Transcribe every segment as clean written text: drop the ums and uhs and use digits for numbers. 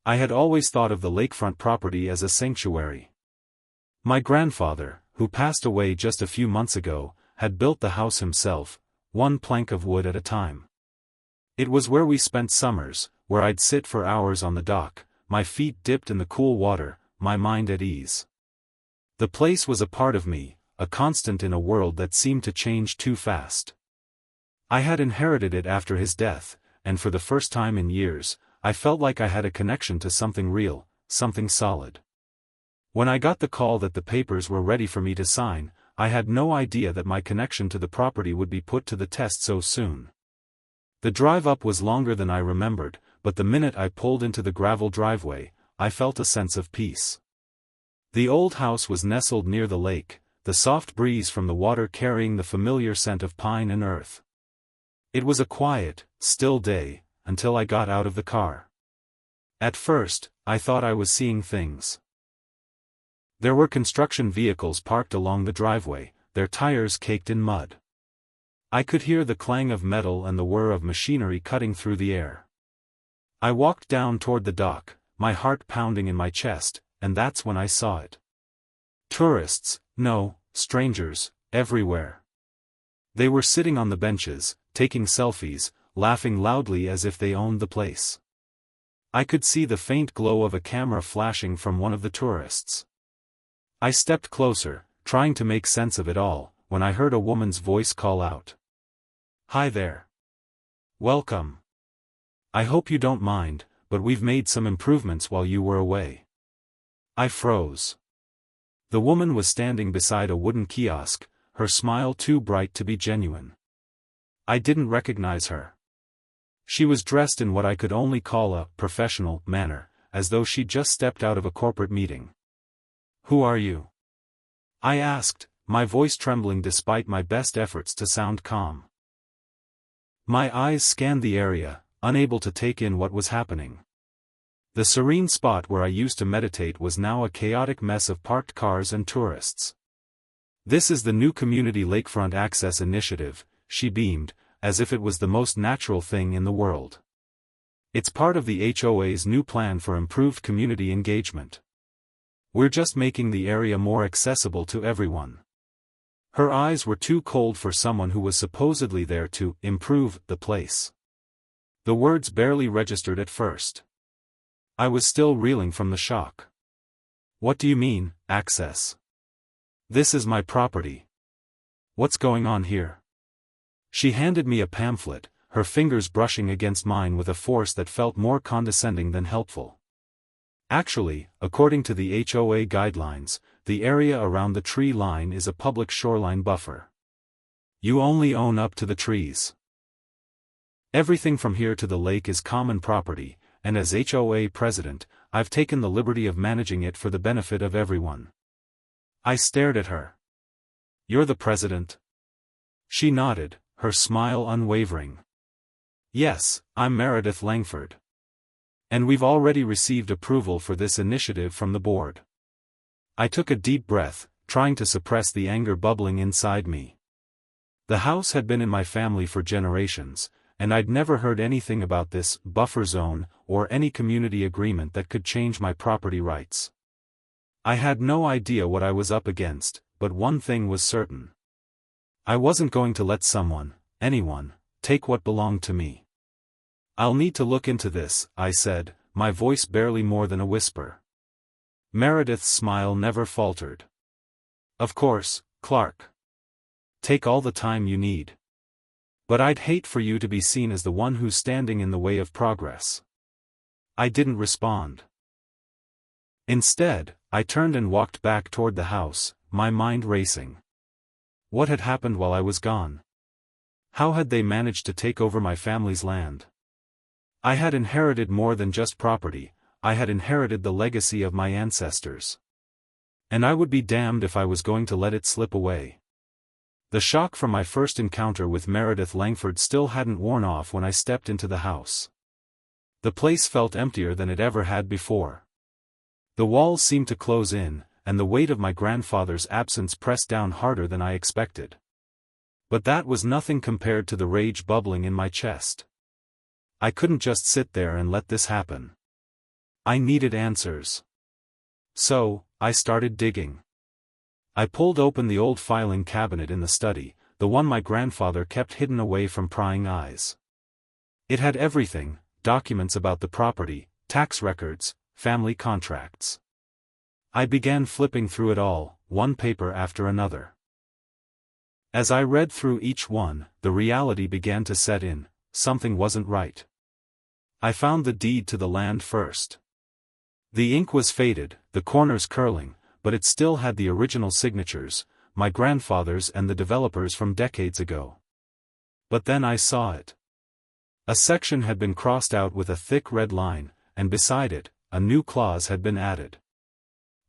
I had always thought of the lakefront property as a sanctuary. My grandfather, who passed away just a few months ago, had built the house himself, one plank of wood at a time. It was where we spent summers, where I'd sit for hours on the dock, my feet dipped in the cool water, my mind at ease. The place was a part of me, a constant in a world that seemed to change too fast. I had inherited it after his death, and for the first time in years, I felt like I had a connection to something real, something solid. When I got the call that the papers were ready for me to sign, I had no idea that my connection to the property would be put to the test so soon. The drive up was longer than I remembered, but the minute I pulled into the gravel driveway, I felt a sense of peace. The old house was nestled near the lake, the soft breeze from the water carrying the familiar scent of pine and earth. It was a quiet, still day, until I got out of the car. At first, I thought I was seeing things. There were construction vehicles parked along the driveway, their tires caked in mud. I could hear the clang of metal and the whir of machinery cutting through the air. I walked down toward the dock, my heart pounding in my chest, and that's when I saw it. Tourists, no, strangers, everywhere. They were sitting on the benches, taking selfies, laughing loudly as if they owned the place. I could see the faint glow of a camera flashing from one of the tourists. I stepped closer, trying to make sense of it all, when I heard a woman's voice call out. "Hi there. Welcome. I hope you don't mind, but we've made some improvements while you were away." I froze. The woman was standing beside a wooden kiosk, her smile too bright to be genuine. I didn't recognize her. She was dressed in what I could only call a professional manner, as though she'd just stepped out of a corporate meeting. "Who are you?" I asked, my voice trembling despite my best efforts to sound calm. My eyes scanned the area, unable to take in what was happening. The serene spot where I used to meditate was now a chaotic mess of parked cars and tourists. "This is the new community Lakefront Access initiative," she beamed, as if it was the most natural thing in the world. "It's part of the HOA's new plan for improved community engagement. We're just making the area more accessible to everyone." Her eyes were too cold for someone who was supposedly there to improve the place. The words barely registered at first. I was still reeling from the shock. "What do you mean, access? This is my property. What's going on here?" She handed me a pamphlet, her fingers brushing against mine with a force that felt more condescending than helpful. "Actually, according to the HOA guidelines, the area around the tree line is a public shoreline buffer. You only own up to the trees. Everything from here to the lake is common property, and as HOA president, I've taken the liberty of managing it for the benefit of everyone." I stared at her. "You're the president?" She nodded, her smile unwavering. "Yes, I'm Meredith Langford. And we've already received approval for this initiative from the board." I took a deep breath, trying to suppress the anger bubbling inside me. The house had been in my family for generations, and I'd never heard anything about this buffer zone or any community agreement that could change my property rights. I had no idea what I was up against, but one thing was certain. I wasn't going to let someone, anyone, take what belonged to me. "I'll need to look into this," I said, my voice barely more than a whisper. Meredith's smile never faltered. "Of course, Clark. Take all the time you need. But I'd hate for you to be seen as the one who's standing in the way of progress." I didn't respond. Instead, I turned and walked back toward the house, my mind racing. What had happened while I was gone? How had they managed to take over my family's land? I had inherited more than just property, I had inherited the legacy of my ancestors. And I would be damned if I was going to let it slip away. The shock from my first encounter with Meredith Langford still hadn't worn off when I stepped into the house. The place felt emptier than it ever had before. The walls seemed to close in, and the weight of my grandfather's absence pressed down harder than I expected. But that was nothing compared to the rage bubbling in my chest. I couldn't just sit there and let this happen. I needed answers. So, I started digging. I pulled open the old filing cabinet in the study, the one my grandfather kept hidden away from prying eyes. It had everything: documents about the property, tax records, family contracts. I began flipping through it all, one paper after another. As I read through each one, the reality began to set in: something wasn't right. I found the deed to the land first. The ink was faded, the corners curling, but it still had the original signatures, my grandfather's and the developer's from decades ago. But then I saw it. A section had been crossed out with a thick red line, and beside it, a new clause had been added.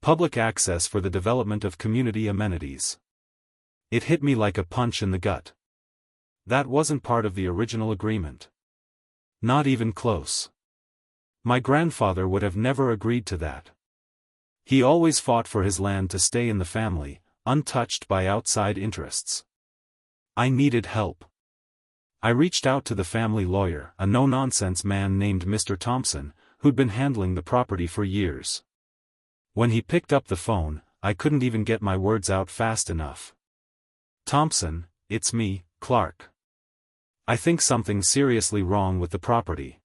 Public access for the development of community amenities. It hit me like a punch in the gut. That wasn't part of the original agreement. Not even close. My grandfather would have never agreed to that. He always fought for his land to stay in the family, untouched by outside interests. I needed help. I reached out to the family lawyer, a no-nonsense man named Mr. Thompson, who'd been handling the property for years. When he picked up the phone, I couldn't even get my words out fast enough. "Thompson, it's me, Clark. I think something's seriously wrong with the property.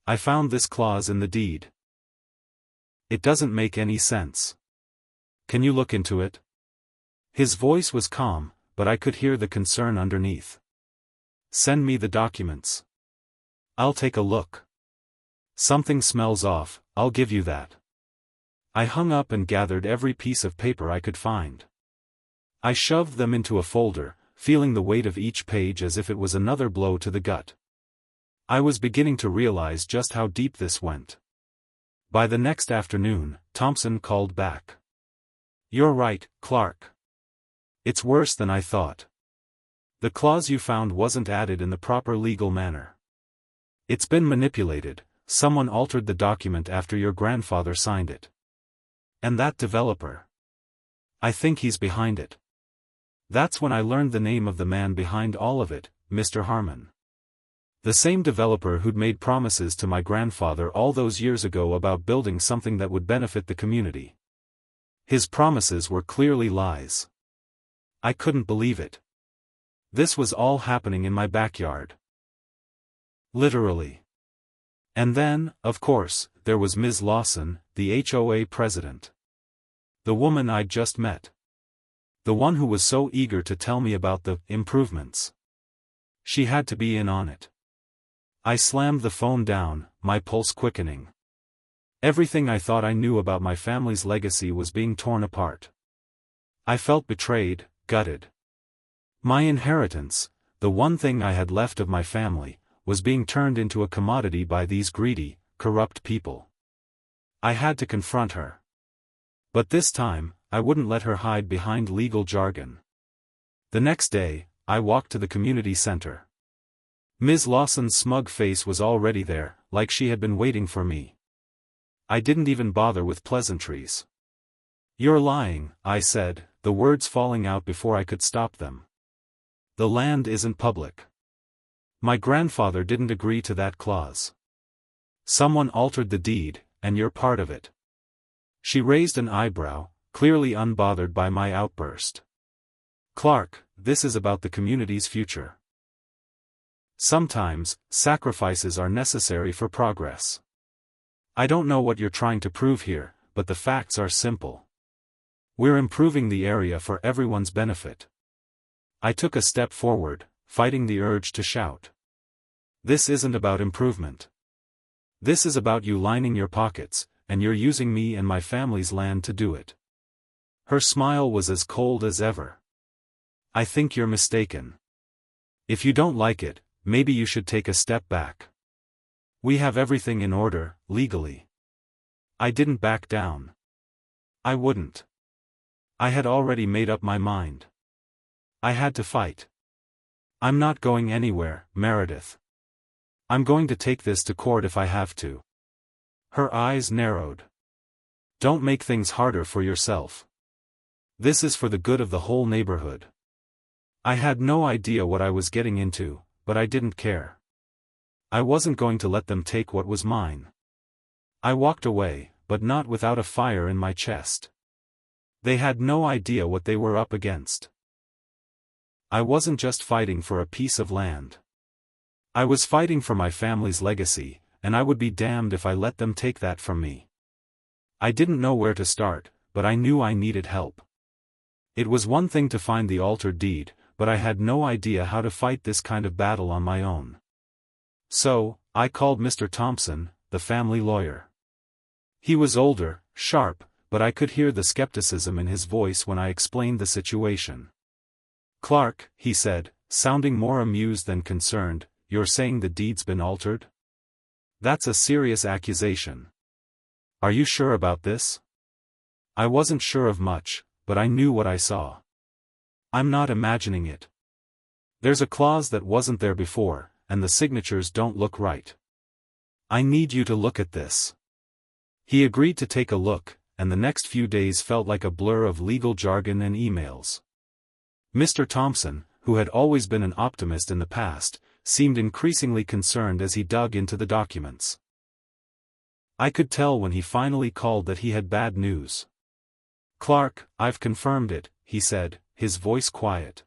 I found this clause in the deed. It doesn't make any sense. Can you look into it?" His voice was calm, but I could hear the concern underneath. "Send me the documents. I'll take a look. Something smells off, I'll give you that." I hung up and gathered every piece of paper I could find. I shoved them into a folder, feeling the weight of each page as if it was another blow to the gut. I was beginning to realize just how deep this went. By the next afternoon, Thompson called back. "You're right, Clark. It's worse than I thought. The clause you found wasn't added in the proper legal manner. It's been manipulated. Someone altered the document after your grandfather signed it. And that developer, I think he's behind it." That's when I learned the name of the man behind all of it, Mr. Harmon. The same developer who'd made promises to my grandfather all those years ago about building something that would benefit the community. His promises were clearly lies. I couldn't believe it. This was all happening in my backyard. Literally. And then, of course, there was Ms. Lawson, the HOA president. The woman I'd just met. The one who was so eager to tell me about the improvements. She had to be in on it. I slammed the phone down, my pulse quickening. Everything I thought I knew about my family's legacy was being torn apart. I felt betrayed, gutted. My inheritance, the one thing I had left of my family, was being turned into a commodity by these greedy, corrupt people. I had to confront her. But this time, I wouldn't let her hide behind legal jargon. The next day, I walked to the community center. Ms. Lawson's smug face was already there, like she had been waiting for me. I didn't even bother with pleasantries. "You're lying," I said, the words falling out before I could stop them. "The land isn't public. My grandfather didn't agree to that clause. Someone altered the deed, and you're part of it." She raised an eyebrow, clearly unbothered by my outburst. "Clark, this is about the community's future. Sometimes, sacrifices are necessary for progress. I don't know what you're trying to prove here, but the facts are simple. We're improving the area for everyone's benefit." I took a step forward, fighting the urge to shout. "This isn't about improvement. This is about you lining your pockets, and you're using me and my family's land to do it." Her smile was as cold as ever. "I think you're mistaken. If you don't like it, maybe you should take a step back. We have everything in order, legally." I didn't back down. I wouldn't. I had already made up my mind. I had to fight. "I'm not going anywhere, Meredith. I'm going to take this to court if I have to." Her eyes narrowed. "Don't make things harder for yourself. This is for the good of the whole neighborhood." I had no idea what I was getting into, but I didn't care. I wasn't going to let them take what was mine. I walked away, but not without a fire in my chest. They had no idea what they were up against. I wasn't just fighting for a piece of land. I was fighting for my family's legacy, and I would be damned if I let them take that from me. I didn't know where to start, but I knew I needed help. It was one thing to find the altered deed, but I had no idea how to fight this kind of battle on my own. So, I called Mr. Thompson, the family lawyer. He was older, sharp, but I could hear the skepticism in his voice when I explained the situation. "Clark," he said, sounding more amused than concerned, "you're saying the deed's been altered? That's a serious accusation. Are you sure about this?" I wasn't sure of much, but I knew what I saw. "I'm not imagining it. There's a clause that wasn't there before, and the signatures don't look right. I need you to look at this." He agreed to take a look, and the next few days felt like a blur of legal jargon and emails. Mr. Thompson, who had always been an optimist in the past, seemed increasingly concerned as he dug into the documents. I could tell when he finally called that he had bad news. "Clark, I've confirmed it," he said, his voice quiet.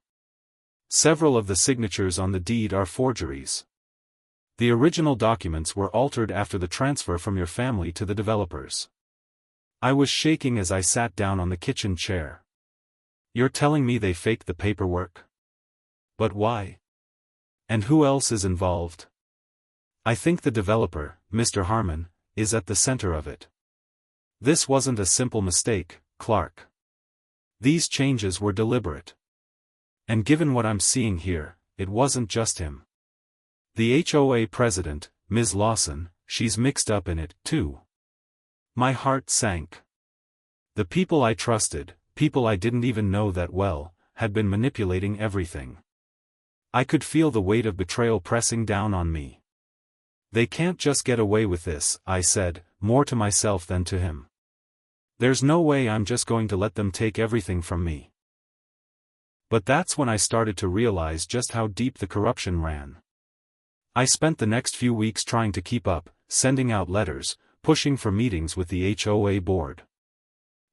"Several of the signatures on the deed are forgeries. The original documents were altered after the transfer from your family to the developers." I was shaking as I sat down on the kitchen chair. "You're telling me they faked the paperwork? But why? And who else is involved?" "I think the developer, Mr. Harmon, is at the center of it. This wasn't a simple mistake, Clark. These changes were deliberate. And given what I'm seeing here, it wasn't just him. The HOA president, Ms. Lawson, she's mixed up in it, too." My heart sank. The people I trusted, people I didn't even know that well, had been manipulating everything. I could feel the weight of betrayal pressing down on me. "They can't just get away with this," I said, more to myself than to him. "There's no way I'm just going to let them take everything from me." But that's when I started to realize just how deep the corruption ran. I spent the next few weeks trying to keep up, sending out letters, pushing for meetings with the HOA board.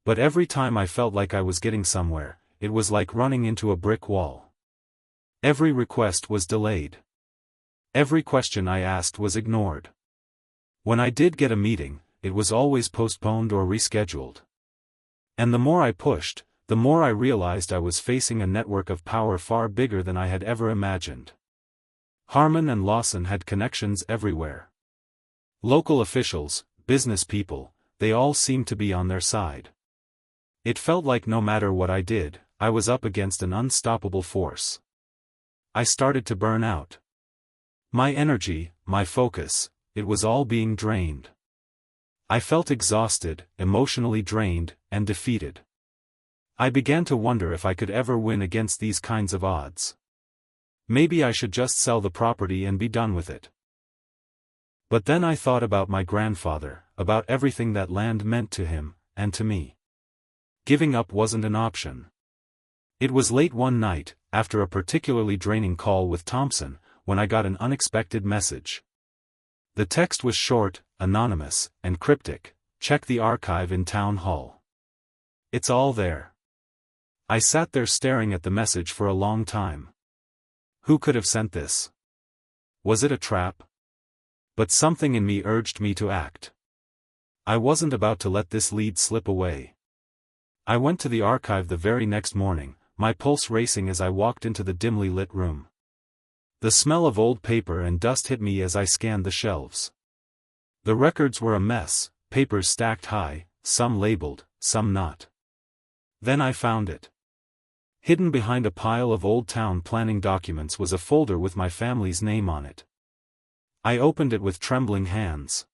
But every time I felt like I was getting somewhere, it was like running into a brick wall. Every request was delayed. Every question I asked was ignored. When I did get a meeting, it was always postponed or rescheduled. And the more I pushed, the more I realized I was facing a network of power far bigger than I had ever imagined. Harmon and Lawson had connections everywhere. Local officials, business people, they all seemed to be on their side. It felt like no matter what I did, I was up against an unstoppable force. I started to burn out. My energy, my focus, it was all being drained. I felt exhausted, emotionally drained, and defeated. I began to wonder if I could ever win against these kinds of odds. Maybe I should just sell the property and be done with it. But then I thought about my grandfather, about everything that land meant to him, and to me. Giving up wasn't an option. It was late one night, after a particularly draining call with Thompson, when I got an unexpected message. The text was short, anonymous, and cryptic: "Check the archive in Town Hall. It's all there." I sat there staring at the message for a long time. Who could have sent this? Was it a trap? But something in me urged me to act. I wasn't about to let this lead slip away. I went to the archive the very next morning, my pulse racing as I walked into the dimly lit room. The smell of old paper and dust hit me as I scanned the shelves. The records were a mess, papers stacked high, some labeled, some not. Then I found it. Hidden behind a pile of old town planning documents was a folder with my family's name on it. I opened it with trembling hands.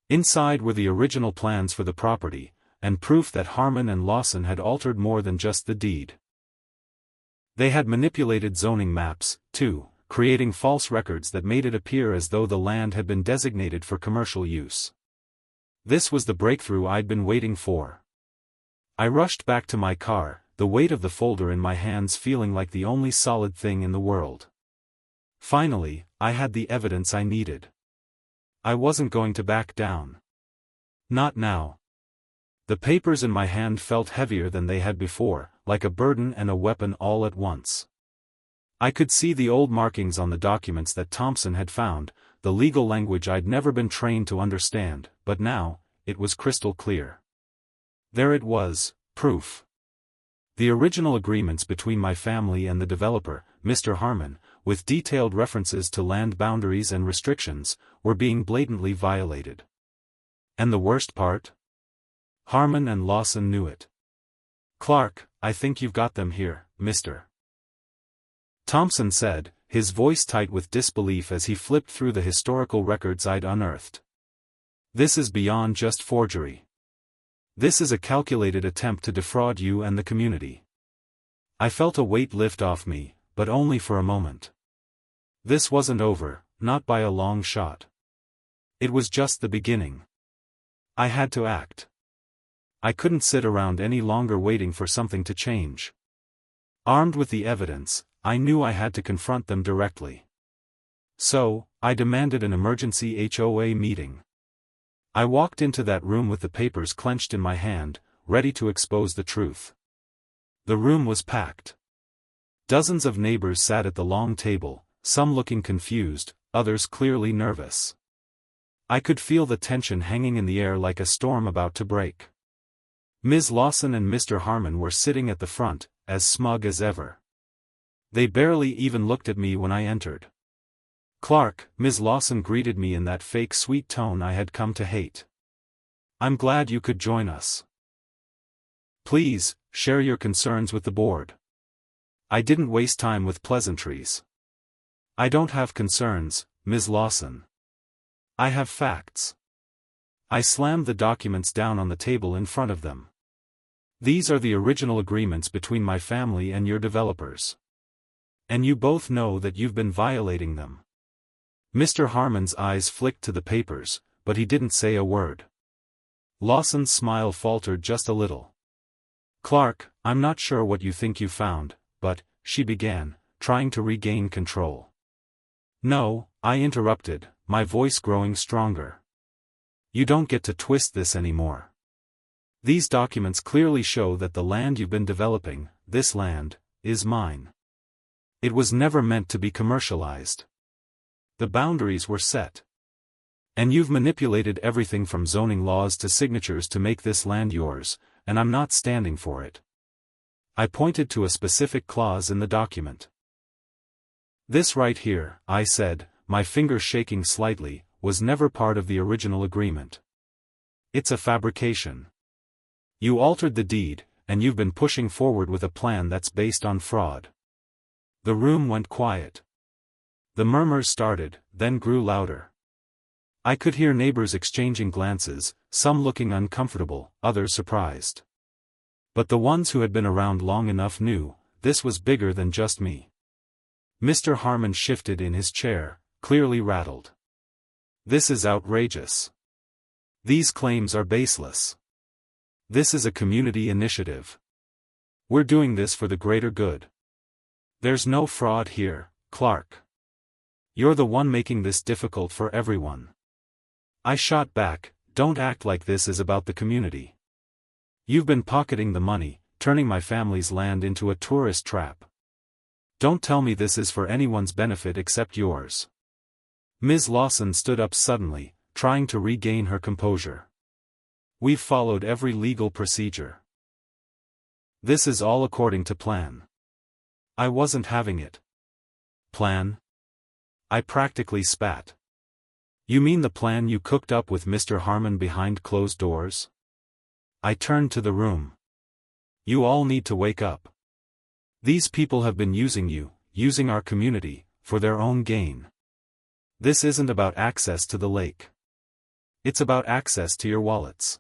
Inside were the original plans for the property, and proof that Harmon and Lawson had altered more than just the deed. They had manipulated zoning maps, too, creating false records that made it appear as though the land had been designated for commercial use. This was the breakthrough I'd been waiting for. I rushed back to my car, the weight of the folder in my hands feeling like the only solid thing in the world. Finally, I had the evidence I needed. I wasn't going to back down. Not now. The papers in my hand felt heavier than they had before, like a burden and a weapon all at once. I could see the old markings on the documents that Thompson had found, the legal language I'd never been trained to understand, but now, it was crystal clear. There it was, proof. The original agreements between my family and the developer, Mr. Harmon, with detailed references to land boundaries and restrictions, were being blatantly violated. And the worst part? Harmon and Lawson knew it. "Clark, I think you've got them here, Mr. Thompson said, his voice tight with disbelief as he flipped through the historical records I'd unearthed. "This is beyond just forgery. This is a calculated attempt to defraud you and the community." I felt a weight lift off me, but only for a moment. This wasn't over, not by a long shot. It was just the beginning. I had to act. I couldn't sit around any longer waiting for something to change. Armed with the evidence, I knew I had to confront them directly. So, I demanded an emergency HOA meeting. I walked into that room with the papers clenched in my hand, ready to expose the truth. The room was packed. Dozens of neighbors sat at the long table, some looking confused, others clearly nervous. I could feel the tension hanging in the air like a storm about to break. Ms. Lawson and Mr. Harmon were sitting at the front, as smug as ever. They barely even looked at me when I entered. "Clark," Ms. Lawson greeted me in that fake sweet tone I had come to hate. "I'm glad you could join us. Please, share your concerns with the board." I didn't waste time with pleasantries. "I don't have concerns, Ms. Lawson. I have facts." I slammed the documents down on the table in front of them. "These are the original agreements between my family and your developers. And you both know that you've been violating them." Mr. Harmon's eyes flicked to the papers, but he didn't say a word. Lawson's smile faltered just a little. "Clark, I'm not sure what you think you found, but," she began, trying to regain control. "No," I interrupted, my voice growing stronger. "You don't get to twist this anymore. These documents clearly show that the land you've been developing, this land, is mine. It was never meant to be commercialized. The boundaries were set. And you've manipulated everything from zoning laws to signatures to make this land yours, and I'm not standing for it." I pointed to a specific clause in the document. "This right here," I said, my finger shaking slightly, "was never part of the original agreement. It's a fabrication. You altered the deed, and you've been pushing forward with a plan that's based on fraud." The room went quiet. The murmurs started, then grew louder. I could hear neighbors exchanging glances, some looking uncomfortable, others surprised. But the ones who had been around long enough knew, this was bigger than just me. Mr. Harmon shifted in his chair, clearly rattled. "This is outrageous. These claims are baseless. This is a community initiative. We're doing this for the greater good. There's no fraud here, Clark. You're the one making this difficult for everyone." I shot back, "Don't act like this is about the community. You've been pocketing the money, turning my family's land into a tourist trap. Don't tell me this is for anyone's benefit except yours." Ms. Lawson stood up suddenly, trying to regain her composure. "We've followed every legal procedure. This is all according to plan." I wasn't having it. "Plan?" I practically spat. "You mean the plan you cooked up with Mr. Harmon behind closed doors?" I turned to the room. "You all need to wake up. These people have been using you, using our community, for their own gain. This isn't about access to the lake. It's about access to your wallets."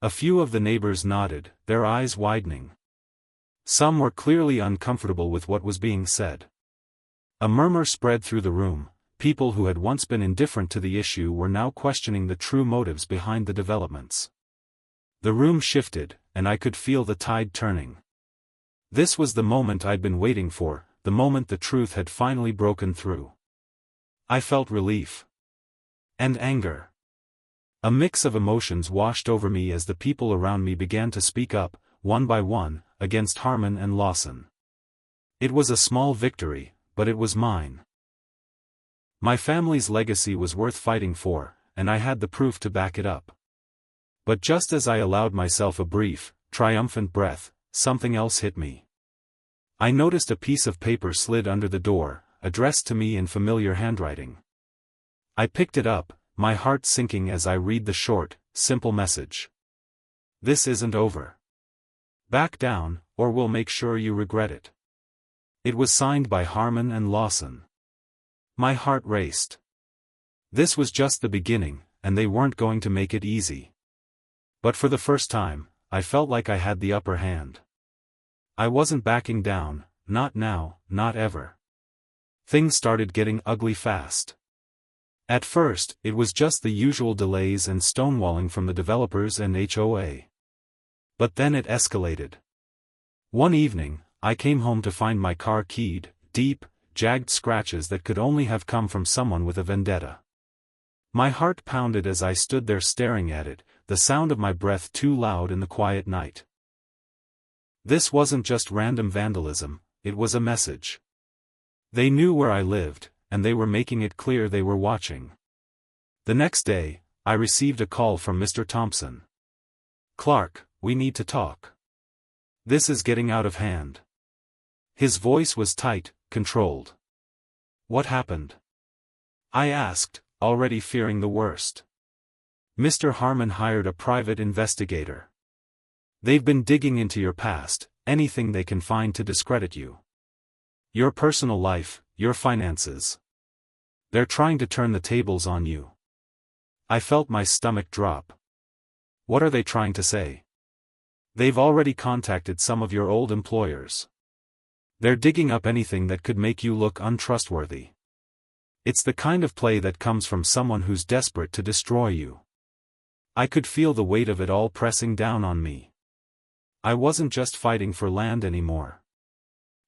A few of the neighbors nodded, their eyes widening. Some were clearly uncomfortable with what was being said. A murmur spread through the room. People who had once been indifferent to the issue were now questioning the true motives behind the developments. The room shifted, and I could feel the tide turning. This was the moment I'd been waiting for, the moment the truth had finally broken through. I felt relief. And anger. A mix of emotions washed over me as the people around me began to speak up, one by one, against Harmon and Lawson. It was a small victory, but it was mine. My family's legacy was worth fighting for, and I had the proof to back it up. But just as I allowed myself a brief, triumphant breath, something else hit me. I noticed a piece of paper slid under the door, addressed to me in familiar handwriting. I picked it up, my heart sinking as I read the short, simple message. This isn't over. Back down, or we'll make sure you regret it. It was signed by Harmon and Lawson. My heart raced. This was just the beginning, and they weren't going to make it easy. But for the first time, I felt like I had the upper hand. I wasn't backing down, not now, not ever. Things started getting ugly fast. At first, it was just the usual delays and stonewalling from the developers and HOA. But then it escalated. One evening, I came home to find my car keyed, deep, jagged scratches that could only have come from someone with a vendetta. My heart pounded as I stood there staring at it, the sound of my breath too loud in the quiet night. This wasn't just random vandalism, it was a message. They knew where I lived, and they were making it clear they were watching. The next day, I received a call from Mr. Thompson. "Clark, we need to talk. This is getting out of hand." His voice was tight, controlled. "What happened?" I asked, already fearing the worst. "Mr. Harmon hired a private investigator. They've been digging into your past, anything they can find to discredit you. Your personal life, your finances. They're trying to turn the tables on you." I felt my stomach drop. "What are they trying to say?" "They've already contacted some of your old employers. They're digging up anything that could make you look untrustworthy. It's the kind of play that comes from someone who's desperate to destroy you." I could feel the weight of it all pressing down on me. I wasn't just fighting for land anymore.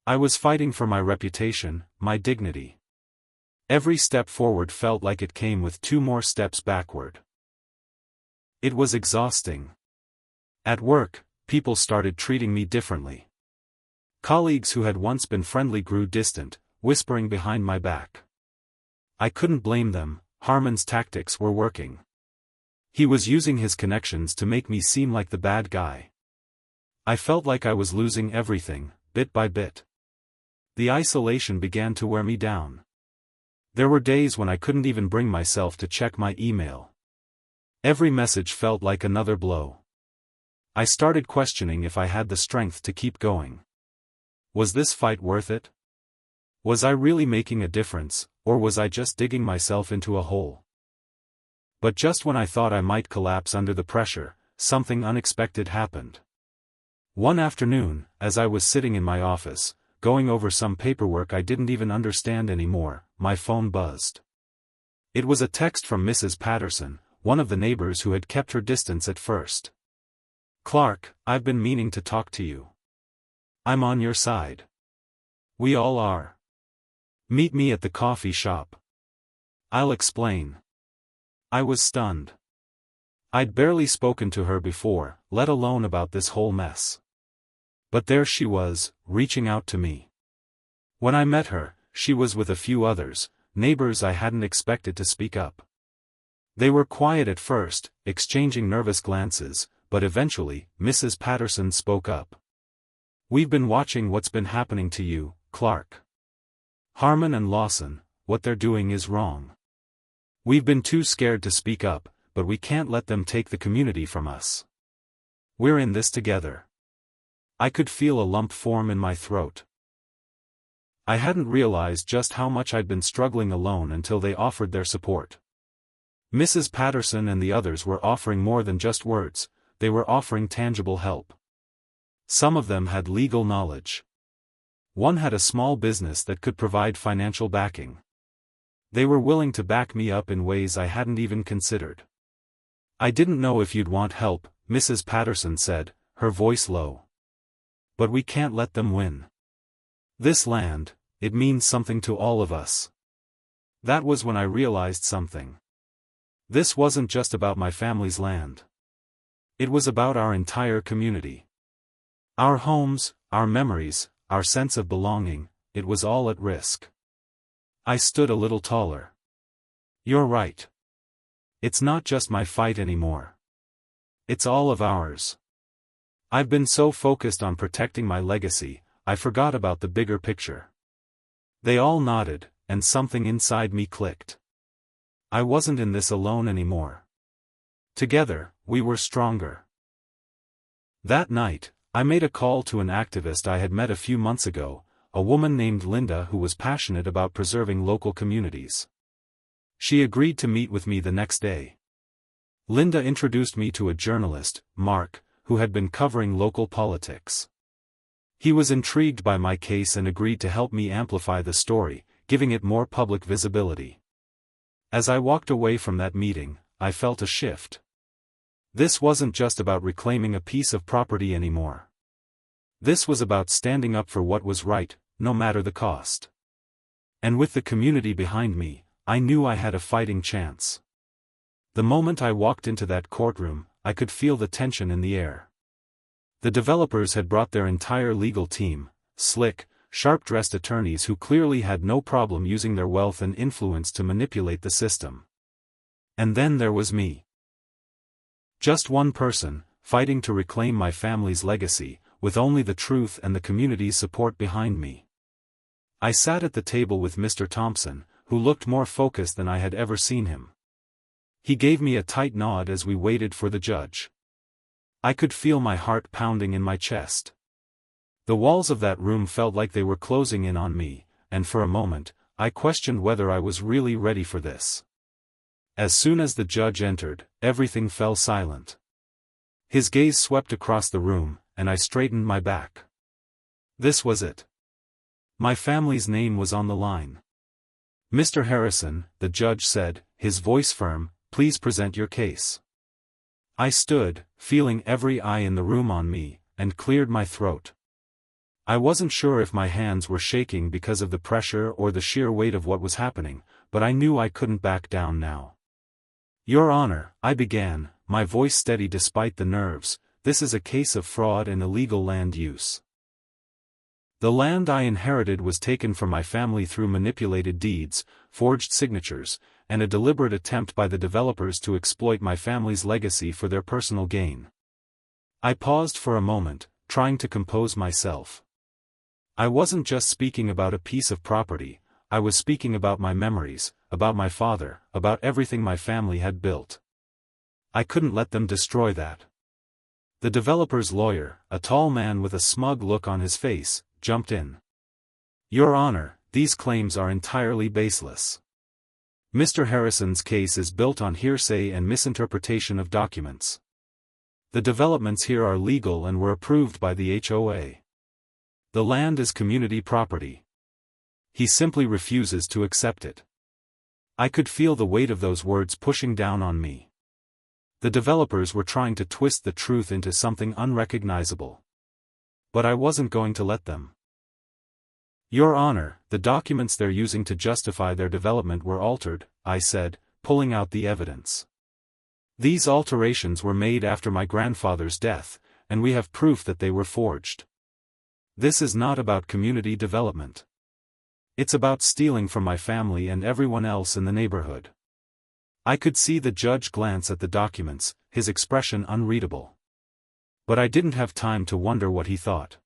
I was fighting for my reputation, my dignity. Every step forward felt like it came with 2 more steps backward. It was exhausting. At work, people started treating me differently. Colleagues who had once been friendly grew distant, whispering behind my back. I couldn't blame them, Harmon's tactics were working. He was using his connections to make me seem like the bad guy. I felt like I was losing everything, bit by bit. The isolation began to wear me down. There were days when I couldn't even bring myself to check my email. Every message felt like another blow. I started questioning if I had the strength to keep going. Was this fight worth it? Was I really making a difference, or was I just digging myself into a hole? But just when I thought I might collapse under the pressure, something unexpected happened. One afternoon, as I was sitting in my office, going over some paperwork I didn't even understand anymore, my phone buzzed. It was a text from Mrs. Patterson, one of the neighbors who had kept her distance at first. "Clark, I've been meaning to talk to you. I'm on your side. We all are. Meet me at the coffee shop. I'll explain." I was stunned. I'd barely spoken to her before, let alone about this whole mess. But there she was, reaching out to me. When I met her, she was with a few others, neighbors I hadn't expected to speak up. They were quiet at first, exchanging nervous glances, but eventually, Mrs. Patterson spoke up. "We've been watching what's been happening to you, Clark. Harmon and Lawson, what they're doing is wrong. We've been too scared to speak up, but we can't let them take the community from us. We're in this together." I could feel a lump form in my throat. I hadn't realized just how much I'd been struggling alone until they offered their support. Mrs. Patterson and the others were offering more than just words, they were offering tangible help. Some of them had legal knowledge. One had a small business that could provide financial backing. They were willing to back me up in ways I hadn't even considered. "I didn't know if you'd want help," Mrs. Patterson said, her voice low. "But we can't let them win. This land, it means something to all of us." That was when I realized something. This wasn't just about my family's land. It was about our entire community. Our homes, our memories, our sense of belonging, it was all at risk. I stood a little taller. You're right. It's not just my fight anymore. It's all of ours. I've been so focused on protecting my legacy, I forgot about the bigger picture. They all nodded, and something inside me clicked. I wasn't in this alone anymore. Together, we were stronger. That night, I made a call to an activist I had met a few months ago, a woman named Linda who was passionate about preserving local communities. She agreed to meet with me the next day. Linda introduced me to a journalist, Mark, who had been covering local politics. He was intrigued by my case and agreed to help me amplify the story, giving it more public visibility. As I walked away from that meeting, I felt a shift. This wasn't just about reclaiming a piece of property anymore. This was about standing up for what was right, no matter the cost. And with the community behind me, I knew I had a fighting chance. The moment I walked into that courtroom, I could feel the tension in the air. The developers had brought their entire legal team, slick, sharp-dressed attorneys who clearly had no problem using their wealth and influence to manipulate the system. And then there was me. Just one person, fighting to reclaim my family's legacy, with only the truth and the community's support behind me. I sat at the table with Mr. Thompson, who looked more focused than I had ever seen him. He gave me a tight nod as we waited for the judge. I could feel my heart pounding in my chest. The walls of that room felt like they were closing in on me, and for a moment, I questioned whether I was really ready for this. As soon as the judge entered, everything fell silent. His gaze swept across the room, and I straightened my back. This was it. My family's name was on the line. "Mr. Harrison," the judge said, his voice firm, "please present your case." I stood, feeling every eye in the room on me, and cleared my throat. I wasn't sure if my hands were shaking because of the pressure or the sheer weight of what was happening, but I knew I couldn't back down now. "Your Honor," I began, my voice steady despite the nerves, "this is a case of fraud and illegal land use. The land I inherited was taken from my family through manipulated deeds, forged signatures, and a deliberate attempt by the developers to exploit my family's legacy for their personal gain." I paused for a moment, trying to compose myself. I wasn't just speaking about a piece of property, I was speaking about my memories, about my father, about everything my family had built. I couldn't let them destroy that. The developer's lawyer, a tall man with a smug look on his face, jumped in. "Your Honor, these claims are entirely baseless. Mr. Harrison's case is built on hearsay and misinterpretation of documents. The developments here are legal and were approved by the HOA. The land is community property. He simply refuses to accept it." I could feel the weight of those words pushing down on me. The developers were trying to twist the truth into something unrecognizable. But I wasn't going to let them. "Your Honor, the documents they're using to justify their development were altered," I said, pulling out the evidence. "These alterations were made after my grandfather's death, and we have proof that they were forged. This is not about community development. It's about stealing from my family and everyone else in the neighborhood." I could see the judge glance at the documents, his expression unreadable. But I didn't have time to wonder what he thought.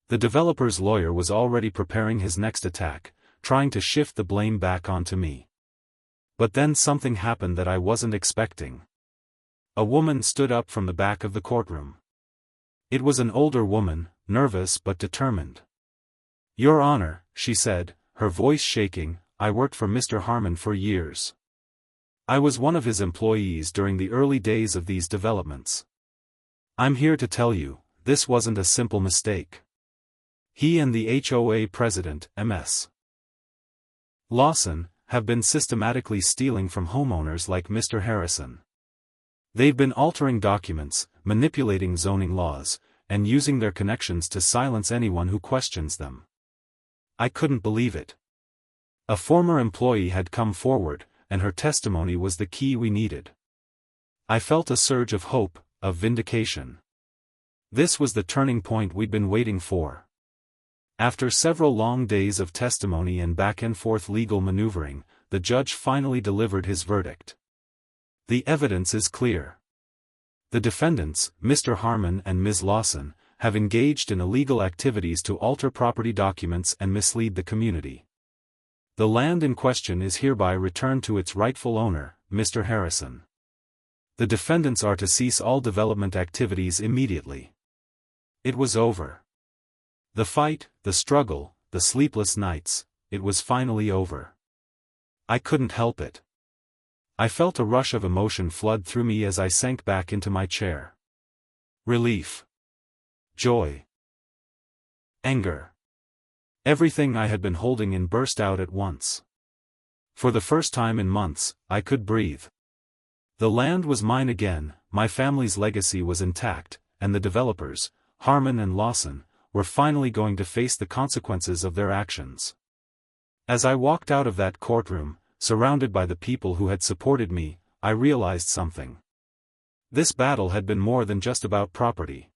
The developer's lawyer was already preparing his next attack, trying to shift the blame back onto me. But then something happened that I wasn't expecting. A woman stood up from the back of the courtroom. It was an older woman, nervous but determined. "Your Honor," she said, her voice shaking, "I worked for Mr. Harmon for years. I was one of his employees during the early days of these developments. I'm here to tell you, this wasn't a simple mistake. He and the HOA president, Ms. Lawson, have been systematically stealing from homeowners like Mr. Harrison. They've been altering documents, manipulating zoning laws, and using their connections to silence anyone who questions them." I couldn't believe it. A former employee had come forward, and her testimony was the key we needed. I felt a surge of hope, of vindication. This was the turning point we'd been waiting for. After several long days of testimony and back-and-forth legal maneuvering, the judge finally delivered his verdict. The evidence is clear. The defendants, Mr. Harmon and Ms. Lawson, have engaged in illegal activities to alter property documents and mislead the community. The land in question is hereby returned to its rightful owner, Mr. Harrison. The defendants are to cease all development activities immediately. It was over. The fight, the struggle, the sleepless nights, it was finally over. I couldn't help it. I felt a rush of emotion flood through me as I sank back into my chair. Relief. Joy. Anger. Everything I had been holding in burst out at once. For the first time in months, I could breathe. The land was mine again, my family's legacy was intact, and the developers, Harmon and Lawson, were finally going to face the consequences of their actions. As I walked out of that courtroom, surrounded by the people who had supported me, I realized something. This battle had been more than just about property.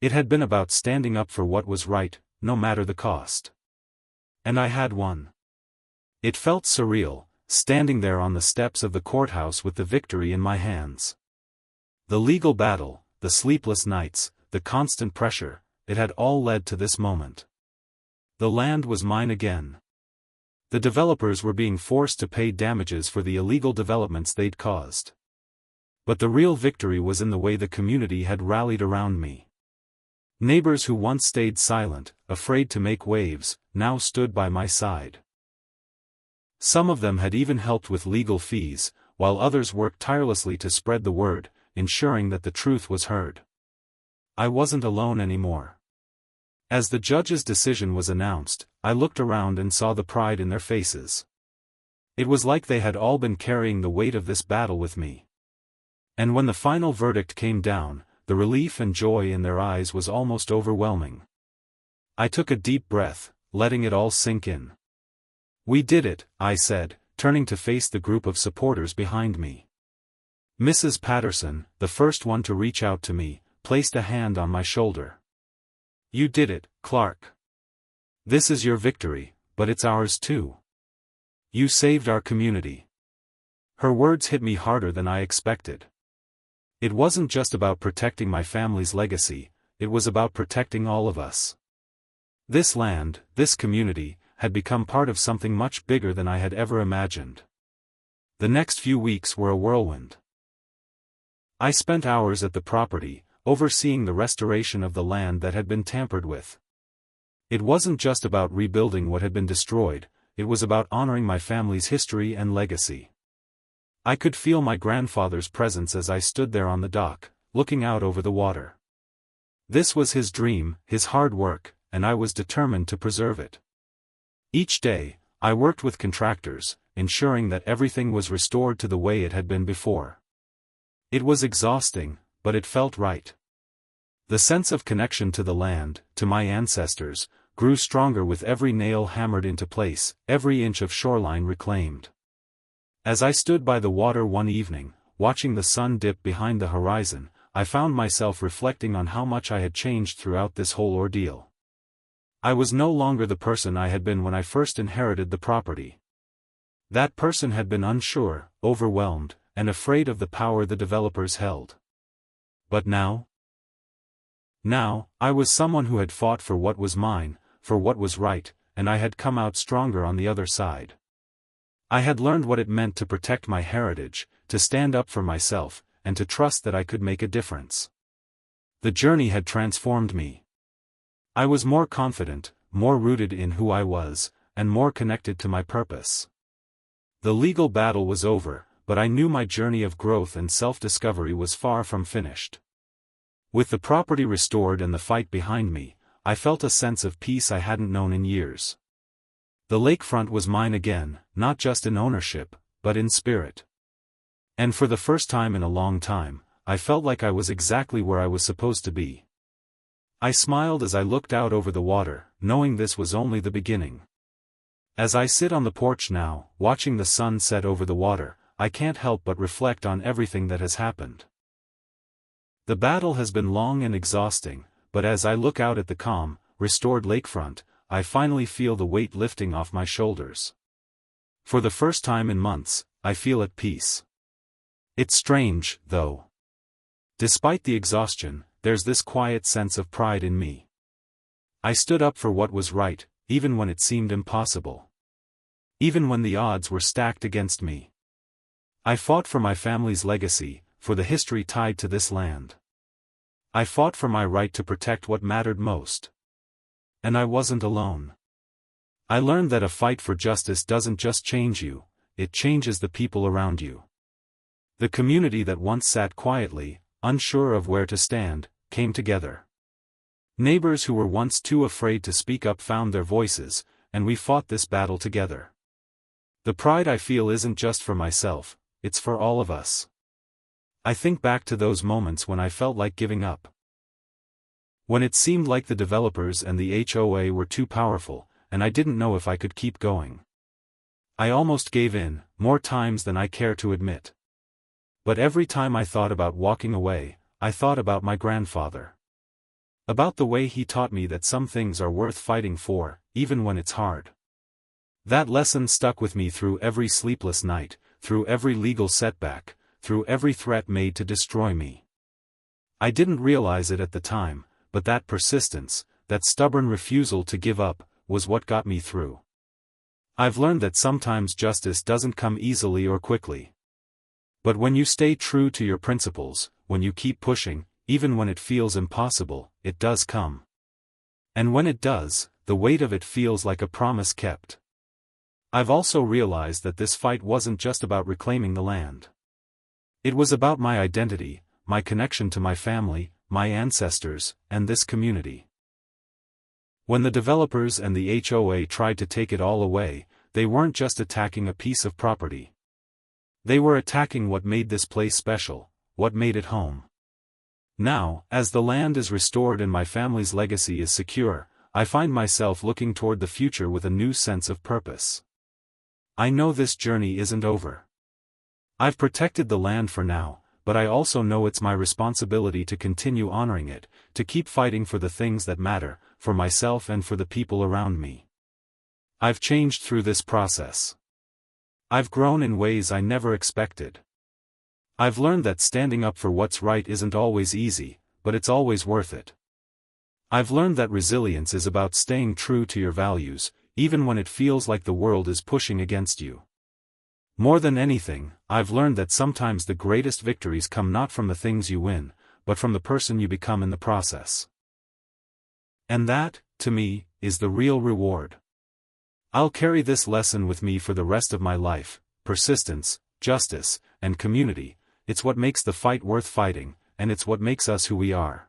It had been about standing up for what was right, no matter the cost. And I had won. It felt surreal, standing there on the steps of the courthouse with the victory in my hands. The legal battle, the sleepless nights, the constant pressure, it had all led to this moment. The land was mine again. The developers were being forced to pay damages for the illegal developments they'd caused. But the real victory was in the way the community had rallied around me. Neighbors who once stayed silent, afraid to make waves, now stood by my side. Some of them had even helped with legal fees, while others worked tirelessly to spread the word, ensuring that the truth was heard. I wasn't alone anymore. As the judge's decision was announced, I looked around and saw the pride in their faces. It was like they had all been carrying the weight of this battle with me. And when the final verdict came down, the relief and joy in their eyes was almost overwhelming. I took a deep breath, letting it all sink in. "We did it," I said, turning to face the group of supporters behind me. Mrs. Patterson, the first one to reach out to me, placed a hand on my shoulder. "You did it, Clark. This is your victory, but it's ours too. You saved our community." Her words hit me harder than I expected. It wasn't just about protecting my family's legacy, it was about protecting all of us. This land, this community, had become part of something much bigger than I had ever imagined. The next few weeks were a whirlwind. I spent hours at the property, overseeing the restoration of the land that had been tampered with. It wasn't just about rebuilding what had been destroyed, it was about honoring my family's history and legacy. I could feel my grandfather's presence as I stood there on the dock, looking out over the water. This was his dream, his hard work, and I was determined to preserve it. Each day, I worked with contractors, ensuring that everything was restored to the way it had been before. It was exhausting, but it felt right. The sense of connection to the land, to my ancestors, grew stronger with every nail hammered into place, every inch of shoreline reclaimed. As I stood by the water one evening, watching the sun dip behind the horizon, I found myself reflecting on how much I had changed throughout this whole ordeal. I was no longer the person I had been when I first inherited the property. That person had been unsure, overwhelmed, and afraid of the power the developers held. But now? Now, I was someone who had fought for what was mine, for what was right, and I had come out stronger on the other side. I had learned what it meant to protect my heritage, to stand up for myself, and to trust that I could make a difference. The journey had transformed me. I was more confident, more rooted in who I was, and more connected to my purpose. The legal battle was over, but I knew my journey of growth and self-discovery was far from finished. With the property restored and the fight behind me, I felt a sense of peace I hadn't known in years. The lakefront was mine again, not just in ownership, but in spirit. And for the first time in a long time, I felt like I was exactly where I was supposed to be. I smiled as I looked out over the water, knowing this was only the beginning. As I sit on the porch now, watching the sun set over the water, I can't help but reflect on everything that has happened. The battle has been long and exhausting, but as I look out at the calm, restored lakefront, I finally feel the weight lifting off my shoulders. For the first time in months, I feel at peace. It's strange, though. Despite the exhaustion, there's this quiet sense of pride in me. I stood up for what was right, even when it seemed impossible. Even when the odds were stacked against me. I fought for my family's legacy, for the history tied to this land. I fought for my right to protect what mattered most. And I wasn't alone. I learned that a fight for justice doesn't just change you, it changes the people around you. The community that once sat quietly, unsure of where to stand, came together. Neighbors who were once too afraid to speak up found their voices, and we fought this battle together. The pride I feel isn't just for myself, it's for all of us. I think back to those moments when I felt like giving up. When it seemed like the developers and the HOA were too powerful, and I didn't know if I could keep going. I almost gave in, more times than I care to admit. But every time I thought about walking away, I thought about my grandfather. About the way he taught me that some things are worth fighting for, even when it's hard. That lesson stuck with me through every sleepless night, through every legal setback, through every threat made to destroy me. I didn't realize it at the time, but that persistence, that stubborn refusal to give up, was what got me through. I've learned that sometimes justice doesn't come easily or quickly. But when you stay true to your principles, when you keep pushing, even when it feels impossible, it does come. And when it does, the weight of it feels like a promise kept. I've also realized that this fight wasn't just about reclaiming the land. It was about my identity, my connection to my family, my ancestors, and this community. When the developers and the HOA tried to take it all away, they weren't just attacking a piece of property. They were attacking what made this place special, what made it home. Now, as the land is restored and my family's legacy is secure, I find myself looking toward the future with a new sense of purpose. I know this journey isn't over. I've protected the land for now, but I also know it's my responsibility to continue honoring it, to keep fighting for the things that matter, for myself and for the people around me. I've changed through this process. I've grown in ways I never expected. I've learned that standing up for what's right isn't always easy, but it's always worth it. I've learned that resilience is about staying true to your values, even when it feels like the world is pushing against you. More than anything, I've learned that sometimes the greatest victories come not from the things you win, but from the person you become in the process. And that, to me, is the real reward. I'll carry this lesson with me for the rest of my life: persistence, justice, and community. It's what makes the fight worth fighting, and it's what makes us who we are.